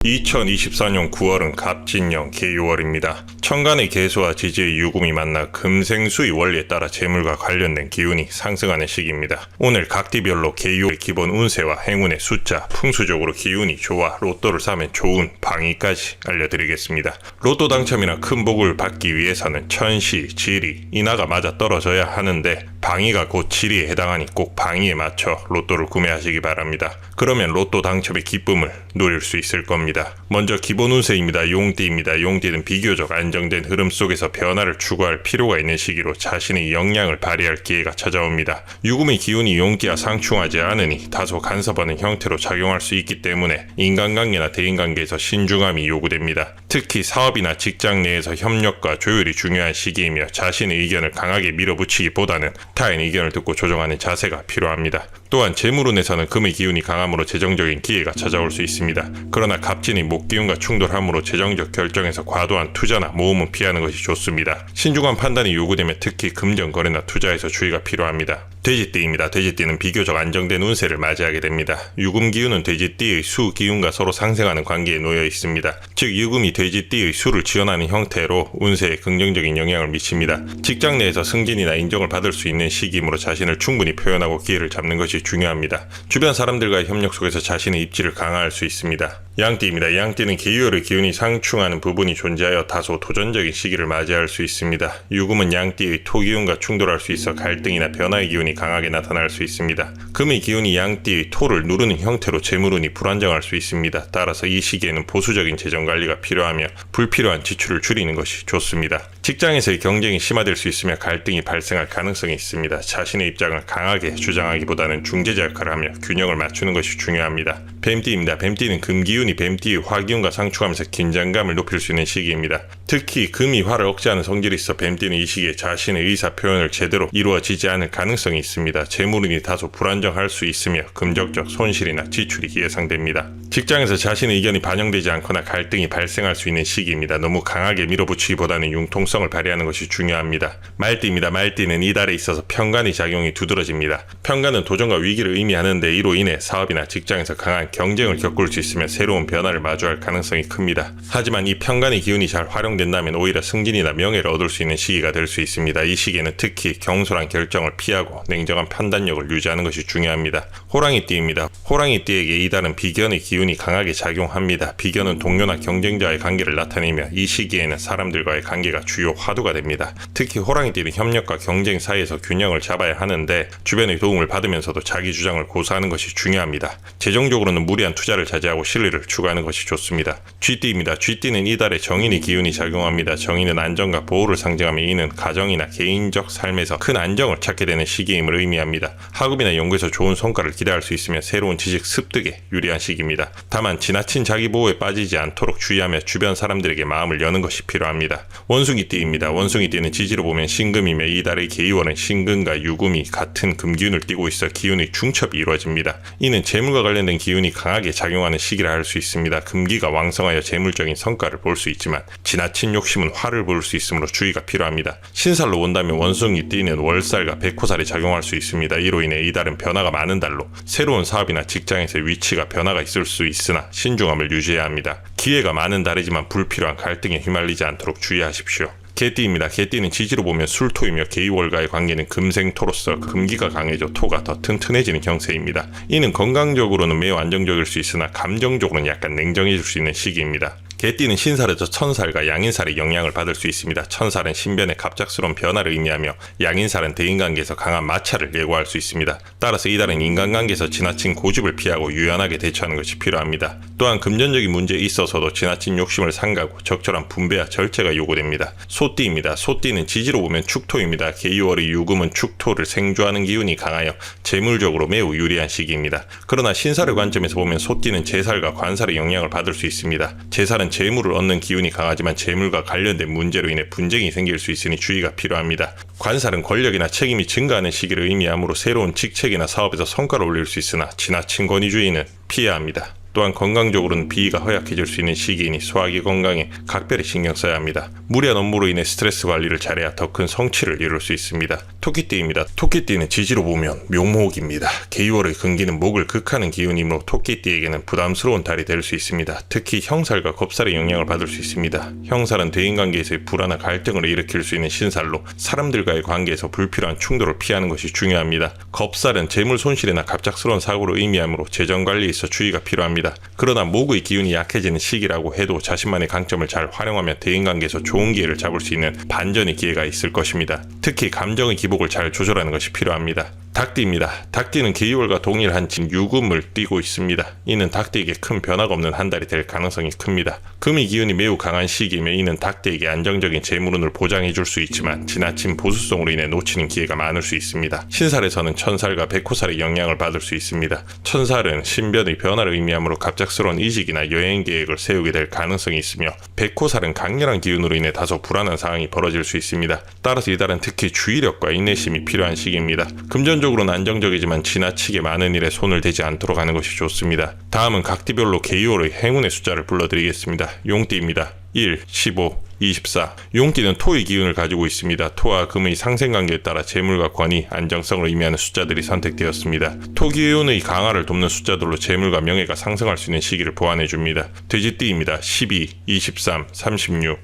2024년 9월은 갑진년 개유월입니다. 천간의 개수와 지지의 유금이 만나 금생수의 원리에 따라 재물과 관련된 기운이 상승하는 시기입니다. 오늘 각디별로 개유의 기본 운세와 행운의 숫자, 풍수적으로 기운이 좋아 로또를 사면 좋은 방위까지 알려드리겠습니다. 로또 당첨이나 큰 복을 받기 위해서는 천시, 지리, 인하가 맞아 떨어져야 하는데 방위가 곧 지리에 해당하니 꼭 방위에 맞춰 로또를 구매하시기 바랍니다. 그러면 로또 당첨의 기쁨을 누릴 수 있을 겁니다. 먼저 기본 운세입니다. 용띠입니다. 용띠는 비교적 안정된 흐름 속에서 변화를 추구할 필요가 있는 시기로 자신의 역량을 발휘할 기회가 찾아옵니다. 유금의 기운이 용띠와 상충하지 않으니 다소 간섭하는 형태로 작용할 수 있기 때문에 인간관계나 대인관계에서 신중함이 요구됩니다. 특히 사업이나 직장 내에서 협력과 조율이 중요한 시기이며 자신의 의견을 강하게 밀어붙이기보다는 타인의 의견을 듣고 조정하는 자세가 필요합니다. 또한 재물운에서는 금의 기운이 강함으로 재정적인 기회가 찾아올 수 있습니다. 그러나 갑진이 목기운과 충돌함으로 재정적 결정에서 과도한 투자나 모험은 피하는 것이 좋습니다. 신중한 판단이 요구되며 특히 금전 거래나 투자에서 주의가 필요합니다. 돼지띠입니다. 돼지띠는 비교적 안정된 운세를 맞이하게 됩니다. 유금 기운은 돼지띠의 수 기운과 서로 상생하는 관계에 놓여 있습니다. 즉 유금이 돼지띠의 수를 지원하는 형태로 운세에 긍정적인 영향을 미칩니다. 직장 내에서 승진이나 인정을 받을 수 있는 시기이므로 자신을 충분히 표현하고 기회를 잡는 것이 중요합니다. 주변 사람들과의 협력 속에서 자신의 입지를 강화할 수 있습니다. 양띠입니다. 양띠는 개유월의 기운이 상충하는 부분이 존재하여 다소 도전적인 시기를 맞이할 수 있습니다. 유금은 양띠의 토기운과 충돌할 수 있어 갈등이나 변화의 기운이 강하게 나타날 수 있습니다. 금의 기운이 양띠의 토를 누르는 형태로 재물운이 불안정할 수 있습니다. 따라서 이 시기에는 보수적인 재정 관리가 필요하며 불필요한 지출을 줄이는 것이 좋습니다. 직장에서의 경쟁이 심화될 수 있으며 갈등이 발생할 가능성이 있습니다. 자신의 입장을 강하게 주장하기보다는 중재자 역할을 하며 균형을 맞추는 것이 중요합니다. 뱀띠입니다. 뱀띠는 금기운이 뱀띠의 화기운과 상충하면서 긴장감을 높일 수 있는 시기입니다. 특히 금이 화를 억제하는 성질이 있어 뱀띠는 이 시기에 자신의 의사 표현을 제대로 이루어지지 않을 가능성이 있습니다. 재물운이 다소 불안정할 수 있으며 금전적 손실이나 지출이 예상됩니다. 직장에서 자신의 의견이 반영되지 않거나 갈등이 발생할 수 있는 시기입니다. 너무 강하게 밀어붙이기보다는 융통성을 발휘하는 것이 중요합니다. 말띠입니다. 말띠는 이달에 있어서 편관의 작용이 두드러집니다. 편관은 도전과 위기를 의미하는데 이로 인해 사업이나 직장에서 강한 경쟁을 겪을 수 있으며 새로운 변화를 마주할 가능성이 큽니다. 하지만 이 편관의 기운이 잘 활용된다면 오히려 승진이나 명예를 얻을 수 있는 시기가 될 수 있습니다. 이 시기에는 특히 경솔한 결정을 피하고 냉정한 판단력을 유지하는 것이 중요합니다. 호랑이띠입니다. 호랑이띠에게 이달은 비견의 기운이 강하게 작용합니다. 비견은 동료나 경쟁자와의 관계를 나타내며 이 시기에는 사람들과의 관계가 주요 화두가 됩니다. 특히 호랑이띠는 협력과 경쟁 사이에서 균형을 잡아야 하는데 주변의 도움을 받으면서도 자기 주장을 고수하는 것이 중요합니다. 재정적으로는 무리한 투자를 자제하고 신뢰를 추구하는 것이 좋습니다. 쥐띠입니다. 쥐띠는 이달에 정인의 기운이 작용합니다. 정인은 안정과 보호를 상징하며 이는 가정이나 개인적 삶에서 큰 안정을 찾게 되는 시기임을 의미합니다. 학업이나 연구에서 좋은 성과를 기대할 수 있으며 새로운 지식 습득에 유리한 시기입니다. 다만 지나친 자기 보호에 빠지지 않도록 주의하며 주변 사람들에게 마음을 여는 것이 필요합니다. 원숭이띠입니다. 원숭이띠는 지지로 보면 신금이며 이달의 개유월은 신금과 유금이 같은 금기운을 띠고 있어 기운의 중첩이 이루어집니다. 이는 재물과 관련된 기운이 강하게 작용하는 시기라 할 수 있습니다. 금기가 왕성하여 재물적인 성과를 볼 수 있지만 지나친 욕심은 화를 부을 수 있으므로 주의가 필요합니다. 신살로 본다면 원숭이띠는 월살과 백호살이 작용할 수 있습니다. 이로 인해 이달은 변화가 많은 달로 새로운 사업이나 직장에서의 위치가 변화가 있을 수 있으나 신중함을 유지해야 합니다. 기회가 많은 달이지만 불필요한 갈등에 휘말리지 않도록 주의하십시오. 개띠입니다. 개띠는 지지로 보면 술토이며 개유월과의 관계는 금생토로서 금기가 강해져 토가 더 튼튼해지는 형세입니다. 이는 건강적으로는 매우 안정적일 수 있으나 감정적으로는 약간 냉정해질 수 있는 시기입니다. 개띠는 신살에서 천살과 양인살의 영향을 받을 수 있습니다. 천살은 신변의 갑작스러운 변화를 의미하며 양인살은 대인관계에서 강한 마찰을 예고할 수 있습니다. 따라서 이달은 인간관계에서 지나친 고집을 피하고 유연하게 대처하는 것이 필요합니다. 또한 금전적인 문제에 있어서도 지나친 욕심을 삼가고 적절한 분배와 절제가 요구됩니다. 소띠입니다. 소띠는 지지로 보면 축토입니다. 개유월의 유금은 축토를 생주하는 기운이 강하여 재물적으로 매우 유리한 시기입니다. 그러나 신살의 관점에서 보면 소띠는 재살과 관살의 영향을 받을 수 있습니다. 재살은 재물을 얻는 기운이 강하지만 재물과 관련된 문제로 인해 분쟁이 생길 수 있으니 주의가 필요합니다. 관살은 권력이나 책임이 증가하는 시기를 의미하므로 새로운 직책이나 사업에서 성과를 올릴 수 있으나 지나친 권위주의는 피해야 합니다. 또한 건강적으로는 비위가 허약해질 수 있는 시기이니 소화기 건강에 각별히 신경 써야 합니다. 무리한 업무로 인해 스트레스 관리를 잘해야 더 큰 성취를 이룰 수 있습니다. 토끼띠입니다. 토끼띠는 지지로 보면 묘목입니다. 개유월의 금기는 목을 극하는 기운이므로 토끼띠에게는 부담스러운 달이 될 수 있습니다. 특히 형살과 겁살의 영향을 받을 수 있습니다. 형살은 대인관계에서의 불안과 갈등을 일으킬 수 있는 신살로 사람들과의 관계에서 불필요한 충돌을 피하는 것이 중요합니다. 겁살은 재물 손실이나 갑작스러운 사고를 의미하므로 재정관리에 있어 주의가 필요합니다. 그러나 목의 기운이 약해지는 시기라고 해도 자신만의 강점을 잘 활용하면 대인관계에서 좋은 기회를 잡을 수 있는 반전의 기회가 있을 것입니다. 특히 감정의 기복을 잘 조절하는 것이 필요합니다. 닭띠입니다. 닭띠는 개유월과 동일한 진유금을 띠고 있습니다. 이는 닭띠에게 큰 변화가 없는 한 달이 될 가능성이 큽니다. 금의 기운이 매우 강한 시기이며 이는 닭띠에게 안정적인 재물운을 보장해 줄 수 있지만 지나친 보수성으로 인해 놓치는 기회가 많을 수 있습니다. 신살에서는 천살과 백호살의 영향을 받을 수 있습니다. 천살은 신변의 변화를 의미하므로 갑작스러운 이직이나 여행 계획을 세우게 될 가능성이 있으며 백호살은 강렬한 기운으로 인해 다소 불안한 상황이 벌어질 수 있습니다. 따라서 이달은 특히 주의력과 인내심이 필요한 시기입니다. 금전적으로는 안정적이지만 지나치게 많은 일에 손을 대지 않도록 하는 것이 좋습니다. 다음은 각띠별로 개유월의 행운의 숫자를 불러드리겠습니다. 용띠입니다. 1, 15, 24. 용띠는 토의 기운을 가지고 있습니다. 토와 금의 상생관계에 따라 재물과 권위, 안정성을 의미하는 숫자들이 선택되었습니다. 토 기운의 강화를 돕는 숫자들로 재물과 명예가 상승할 수 있는 시기를 보완해줍니다. 돼지띠입니다. 12, 23, 36.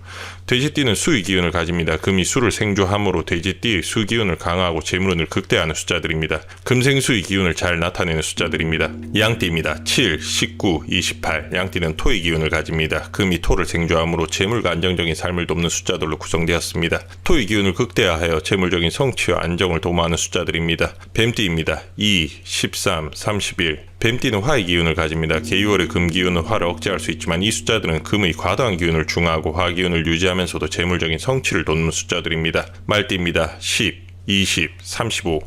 돼지띠는 수의 기운을 가집니다. 금이 수를 생조함으로 돼지띠의 수 기운을 강화하고 재물운을 극대화하는 숫자들입니다. 금생수의 기운을 잘 나타내는 숫자들입니다. 양띠입니다. 7, 19, 28. 양띠는 토의 기운을 가집니다. 금이 토를 생조함으로 재물과 안정적인 삶을 돕는 숫자들로 구성되었습니다. 토의 기운을 극대화하여 재물적인 성취와 안정을 도모하는 숫자들입니다. 뱀띠입니다. 2, 13, 31. 뱀띠는 화의 기운을 가집니다. 개유월의 금 기운은 화를 억제할 수 있지만 이 숫자들은 금의 과도한 기운을 중화하고 화 기운을 유지하면서도 재물적인 성취를 돕는 숫자들입니다. 말띠입니다. 10, 20, 35.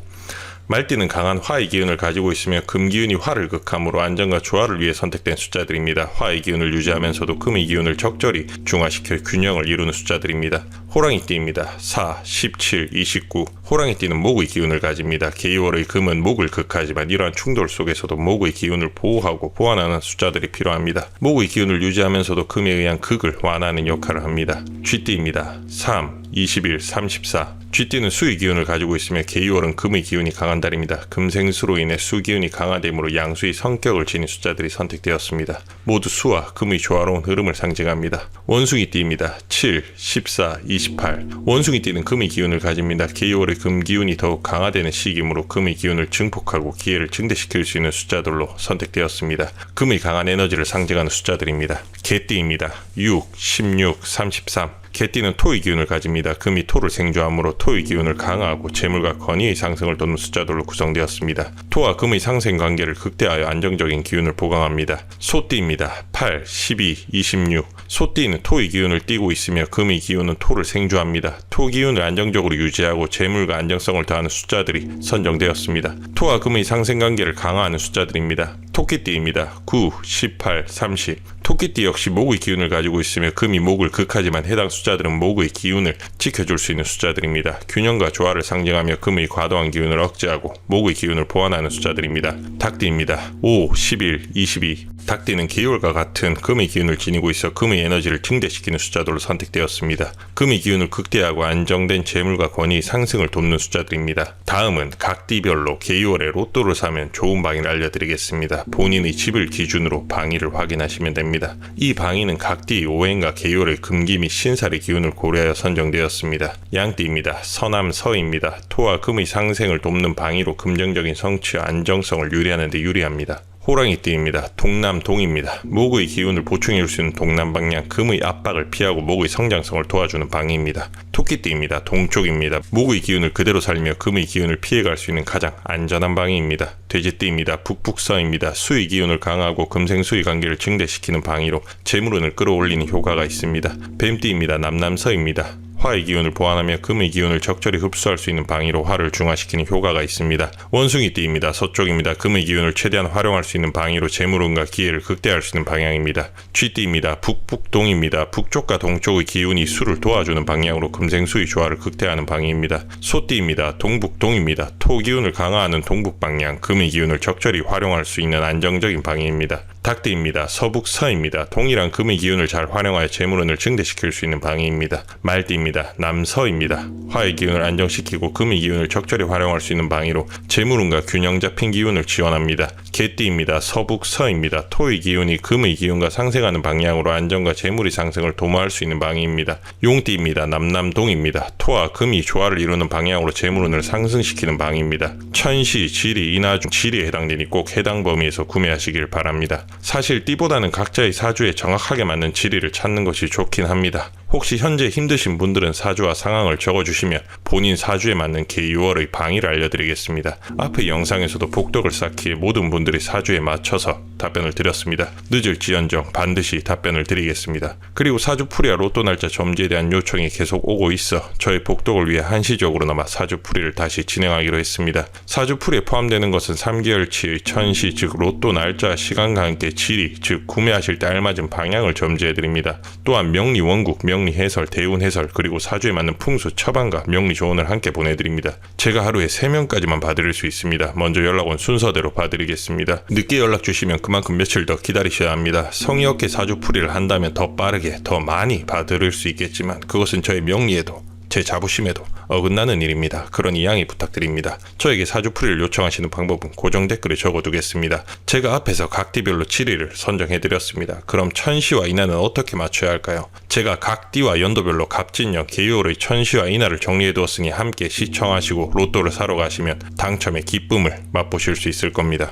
말띠는 강한 화의 기운을 가지고 있으며 금 기운이 화를 극함으로 안정과 조화를 위해 선택된 숫자들입니다. 화의 기운을 유지하면서도 금의 기운을 적절히 중화시켜 균형을 이루는 숫자들입니다. 호랑이띠입니다. 4, 17, 29. 호랑이띠는 목의 기운을 가집니다. 개유월의 금은 목을 극하지만 이러한 충돌 속에서도 목의 기운을 보호하고 보완하는 숫자들이 필요합니다. 목의 기운을 유지하면서도 금에 의한 극을 완화하는 역할을 합니다. 쥐띠입니다. 3, 21, 34. 쥐띠는 수의 기운을 가지고 있으며 개유월은 금의 기운이 강한 달입니다. 금생수로 인해 수 기운이 강화되므로 양수의 성격을 지닌 숫자들이 선택되었습니다. 모두 수와 금의 조화로운 흐름을 상징합니다. 원숭이띠입니다. 7, 14, 28. 원숭이띠는 금의 기운을 가집니다. 개유월의 금 기운이 더욱 강화되는 시기이므로 금의 기운을 증폭하고 기회를 증대시킬 수 있는 숫자들로 선택되었습니다. 금의 강한 에너지를 상징하는 숫자들입니다. 개띠입니다. 6, 16, 33. 개띠는 토의 기운을 가집니다. 금이 토를 생조함으로 토의 기운을 강화하고 재물과 권위의 상승을 돕는 숫자들로 구성되었습니다. 토와 금의 상생 관계를 극대화하여 안정적인 기운을 보강합니다. 소띠입니다. 8, 12, 26. 소띠는 토의 기운을 띠고 있으며 금의 기운은 토를 생조합니다. 토 기운을 안정적으로 유지하고 재물과 안정성을 더하는 숫자들이 선정되었습니다. 토와 금의 상생 관계를 강화하는 숫자들입니다. 토끼띠입니다. 9, 18, 30. 토끼띠 역시 목의 기운을 가지고 있으며 금이 목을 극하지만 해당 숫자들은 목의 기운을 지켜줄 수 있는 숫자들입니다. 균형과 조화를 상징하며 금의 과도한 기운을 억제하고 목의 기운을 보완하는 숫자들입니다. 닭띠입니다. 5, 11, 22. 닭띠는 개유월과 같은 금의 기운을 지니고 있어 금의 에너지를 증대시키는 숫자들로 선택되었습니다. 금의 기운을 극대화하고 안정된 재물과 권위 상승을 돕는 숫자들입니다. 다음은 각띠별로 개유월에 로또를 사면 좋은 방위를 알려드리겠습니다. 본인의 집을 기준으로 방위를 확인하시면 됩니다. 이 방위는 각띠 오행과 개유월의 금기 및 신살의 기운을 고려하여 선정되었습니다. 양띠입니다. 서남 서입니다. 토와 금의 상생을 돕는 방위로 긍정적인 성취와 안정성을 유리하는 데 유리합니다. 호랑이띠입니다. 동남동입니다. 목의 기운을 보충해 줄 수 있는 동남 방향, 금의 압박을 피하고 목의 성장성을 도와주는 방위입니다. 토끼띠입니다. 동쪽입니다. 목의 기운을 그대로 살리며 금의 기운을 피해갈 수 있는 가장 안전한 방위입니다. 돼지띠입니다. 북북서입니다. 수의 기운을 강화하고 금생수의 관계를 증대시키는 방위로 재물운을 끌어올리는 효과가 있습니다. 뱀띠입니다. 남남서입니다. 화의 기운을 보완하며 금의 기운을 적절히 흡수할 수 있는 방위로 화를 중화시키는 효과가 있습니다. 원숭이띠입니다. 서쪽입니다. 금의 기운을 최대한 활용할 수 있는 방위로 재물운과 기회를 극대화할 수 있는 방향입니다. 쥐띠입니다. 북북동입니다. 북쪽과 동쪽의 기운이 수를 도와주는 방향으로 금생수의 조화를 극대화하는 방위입니다. 소띠입니다. 동북동입니다. 토 기운을 강화하는 동북 방향, 금의 기운을 적절히 활용할 수 있는 안정적인 방위입니다. 닭띠입니다. 서북서입니다. 동일한 금의 기운을 잘 활용하여 재물운을 증대시킬 수 있는 방위입니다. 말띠입니다. 남서입니다. 화의 기운을 안정시키고 금의 기운을 적절히 활용할 수 있는 방위로 재물운과 균형 잡힌 기운을 지원합니다. 개띠입니다. 서북서입니다. 토의 기운이 금의 기운과 상생하는 방향으로 안정과 재물의 상승을 도모할 수 있는 방위입니다. 용띠입니다. 남남동입니다. 토와 금이 조화를 이루는 방향으로 재물운을 상승시키는 방위입니다. 천시, 지리, 인하 중 지리에 해당되니 꼭 해당 범위에서 구매하시길 바랍니다. 사실 띠보다는 각자의 사주에 정확하게 맞는 지리를 찾는 것이 좋긴 합니다. 혹시 현재 힘드신 분들은 사주와 상황을 적어주시면 본인 사주에 맞는 개유월의 방위를 알려드리겠습니다. 앞의 영상에서도 복덕을 쌓기에 모든 분들이 사주에 맞춰서 답변을 드렸습니다. 늦을지언정 반드시 답변을 드리겠습니다. 그리고 사주풀이와 로또 날짜 점지에 대한 요청이 계속 오고 있어 저희 복덕을 위해 한시적으로나마 사주풀이를 다시 진행하기로 했습니다. 사주풀이에 포함되는 것은 3개월치의 천시 즉 로또 날짜 시간과 함께 지리 즉 구매하실 때 알맞은 방향을 점지해드립니다. 또한 명리 원국, 명리 해설, 대운 해설 그리고 사주에 맞는 풍수, 처방과 명리 조언을 함께 보내드립니다. 제가 하루에 3명까지만 봐드릴 수 있습니다. 먼저 연락 온 순서대로 봐드리겠습니다. 늦게 연락 주시면 그만큼 며칠 더 기다리셔야 합니다. 성의 없게 사주풀이를 한다면 더 빠르게 더 많이 봐드릴 수 있겠지만 그것은 저의 명리에도 제 자부심에도 어긋나는 일입니다. 그러니 양해 부탁드립니다. 저에게 사주풀이를 요청하시는 방법은 고정 댓글에 적어두겠습니다. 제가 앞에서 각 띠별로 지리를 선정해드렸습니다. 그럼 천시와 인하는 어떻게 맞춰야 할까요? 제가 각 띠와 연도별로 갑진년 개유월의 천시와 인하를 정리해두었으니 함께 시청하시고 로또를 사러 가시면 당첨의 기쁨을 맛보실 수 있을 겁니다.